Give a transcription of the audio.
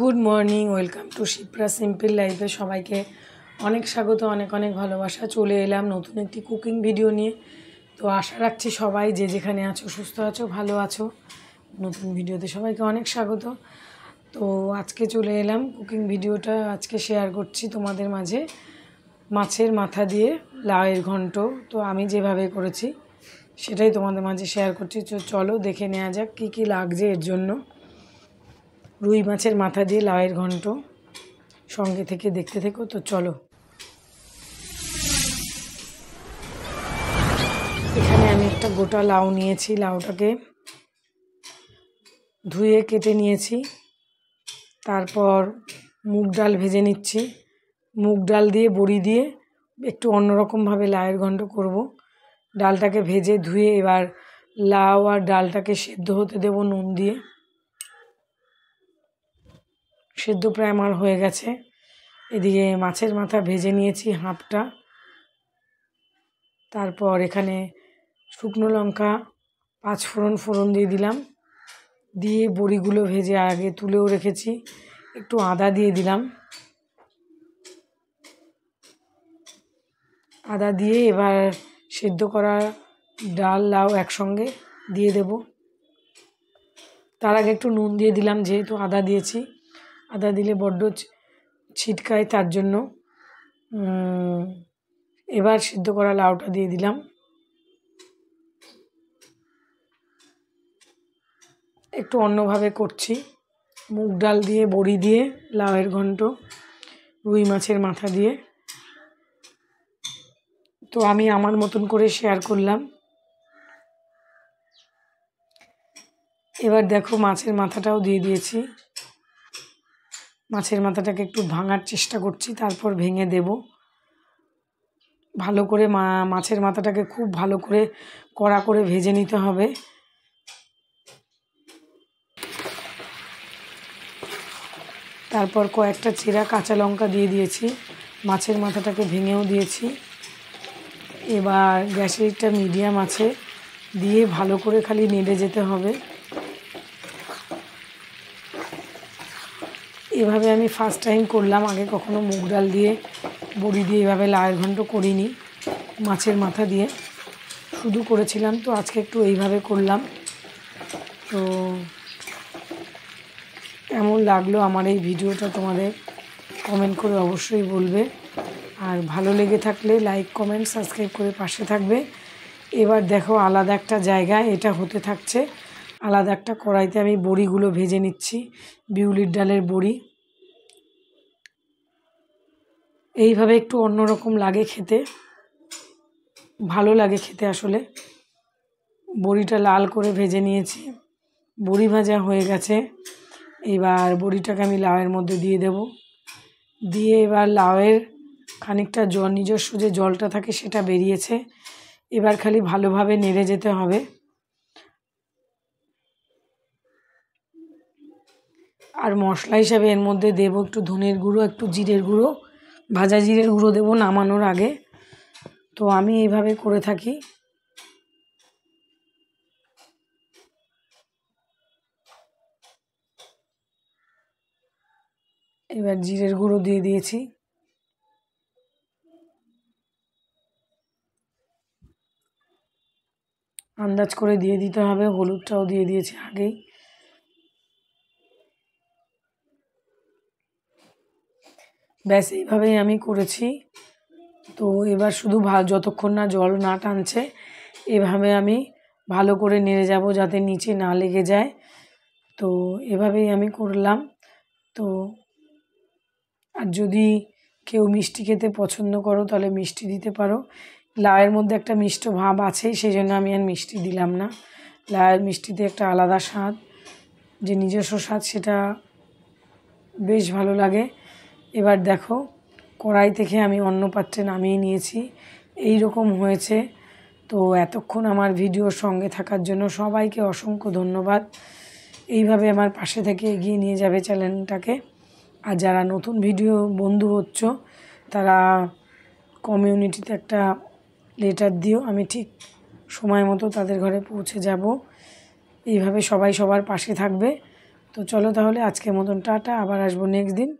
Good morning, welcome to Shipra simple লাইফে সবাইকে অনেক স্বাগত, অনেক অনেক ভালোবাসা। চলে এলাম নতুন একটি কুকিং ভিডিও নিয়ে। তো আশা রাখছি সবাই যে যেখানে আছো সুস্থ আছো, ভালো আছো। নতুন ভিডিওতে সবাইকে অনেক স্বাগত। তো আজকে চলে এলাম কুকিং ভিডিওটা আজকে শেয়ার করছি তোমাদের মাঝে মাছের মাথা দিয়ে লাউয়ের ঘন্ট। তো আমি যেভাবে করেছি সেটাই তোমাদের মাঝে শেয়ার করছি। চলো দেখে নেওয়া যাক কী কী লাগছে এর জন্য। রুই মাছের মাথা দিয়ে লাউয়ের ঘন্ট, সঙ্গে থেকে দেখতে থেকো। তো চলো, এখানে আমি একটা গোটা লাউ নিয়েছি। লাউটাকে ধুয়ে কেটে নিয়েছি। তারপর মুগ ডাল ভেজে নিচ্ছি। মুগ ডাল দিয়ে বড়ি দিয়ে একটু অন্যরকমভাবে লাউয়ের ঘন্ট করব। ডালটাকে ভেজে ধুয়ে এবার লাউ আর ডালটাকে সেদ্ধ হতে দেব নুন দিয়ে। সেদ্ধ প্রায় আমার হয়ে গেছে। এদিকে মাছের মাথা ভেজে নিয়েছি হাফটা। তারপর এখানে শুকনো লঙ্কা, ফোড়ন দিয়ে দিলাম। দিয়ে বড়িগুলো ভেজে আগে তুলেও রেখেছি। একটু আদা দিয়ে দিলাম। আদা দিয়ে এবার সেদ্ধ করা ডাল লাউ একসঙ্গে দিয়ে দেব। তার আগে একটু নুন দিয়ে দিলাম, যেহেতু আদা দিয়েছি। আদা দিলে বড্ড ছিটকায়, তার জন্য। এবার সিদ্ধ করা লাউটা দিয়ে দিলাম। একটু অন্যভাবে করছি, মুগ ডাল দিয়ে বড়ি দিয়ে লাউয়ের ঘন্ট রুই মাছের মাথা দিয়ে। তো আমি আমার মতন করে শেয়ার করলাম। এবার দেখো মাছের মাথাটাও দিয়ে দিয়েছি। মাছের মাথাটাকে একটু ভাঙার চেষ্টা করছি, তারপর ভেঙে দেব। ভালো করে মাছের মাথাটাকে খুব ভালো করে কড়া করে ভেজে নিতে হবে। তারপর কয়েকটা চেরা কাঁচা লঙ্কা দিয়ে দিয়েছি। মাছের মাথাটাকে ভেঙেও দিয়েছি। এবার গ্যাসেরটা মিডিয়াম আছে দিয়ে ভালো করে খালি নেড়ে যেতে হবে। এভাবে আমি ফার্স্ট টাইম করলাম, আগে কখনো মুগ ডাল দিয়ে বড়ি দিয়ে এভাবে লাউয়ের ঘন্ট করিনি। মাছের মাথা দিয়ে শুধু করেছিলাম, তো আজকে একটু এইভাবে করলাম। তো কেমন লাগলো আমার এই ভিডিওটা তোমাদের কমেন্ট করে অবশ্যই বলবে। আর ভালো লেগে থাকলে লাইক, কমেন্ট, সাবস্ক্রাইব করে পাশে থাকবে। এবার দেখো আলাদা একটা জায়গায় এটা হতে থাকছে। আলাদা একটা কড়াইতে আমি বড়িগুলো ভেজে নিচ্ছি, বিউলির ডালের বড়ি। এইভাবে একটু অন্যরকম লাগে খেতে, ভালো লাগে খেতে আসলে। বড়িটা লাল করে ভেজে নিয়েছি, বড়ি ভাজা হয়ে গেছে। এবার বড়িটাকে আমি লাউয়ের মধ্যে দিয়ে দেব। দিয়ে এবার লাউয়ের খানিকটা নিজস্ব যে জলটা থাকে সেটা বেরিয়েছে। এবার খালি ভালোভাবে নেড়ে যেতে হবে। আর মশলা হিসাবে এর মধ্যে দেব একটু ধনের গুঁড়ো, একটু জিরের গুঁড়ো, ভাজা জিরের গুঁড়ো দেব নামানোর আগে। তো আমি এইভাবে করে থাকি। এবার জিরের গুঁড়ো দিয়ে দিয়েছি। আন্দাজ করে দিয়ে দিতে হবে। হলুদটাও দিয়ে দিয়েছি আগেই। ব্যাস এইভাবেই আমি করেছি। তো এবার শুধু যতক্ষণ না জল না টানছে এভাবে আমি ভালো করে নেড়ে যাব, যাতে নিচে না লেগে যায়। তো এভাবেই আমি করলাম। তো আর যদি কেউ মিষ্টি খেতে পছন্দ করো তাহলে মিষ্টি দিতে পারো। লাউয়ের মধ্যে একটা মিষ্ট ভাব আছে, সেই জন্য আমি আর মিষ্টি দিলাম না। লাউয়ের মিষ্টিতে একটা আলাদা স্বাদ, যে নিজস্ব স্বাদ, সেটা বেশ ভালো লাগে। এবার দেখো কড়াই থেকে আমি অন্য পাত্রে নামিয়ে নিয়েছি। এই রকম হয়েছে। তো এতক্ষণ আমার ভিডিওর সঙ্গে থাকার জন্য সবাইকে অসংখ্য ধন্যবাদ। এইভাবে আমার পাশে থেকে এগিয়ে নিয়ে যাবে চ্যানেলটাকে। আর যারা নতুন ভিডিও বন্ধু হচ্ছ তারা কমিউনিটিতে একটা লেটার দিও, আমি ঠিক সময় মতো তাদের ঘরে পৌঁছে যাব। এইভাবে সবাই সবার পাশে থাকবে। তো চলো তাহলে আজকের মতন টাটা, আবার আসবো নেক্সট দিন।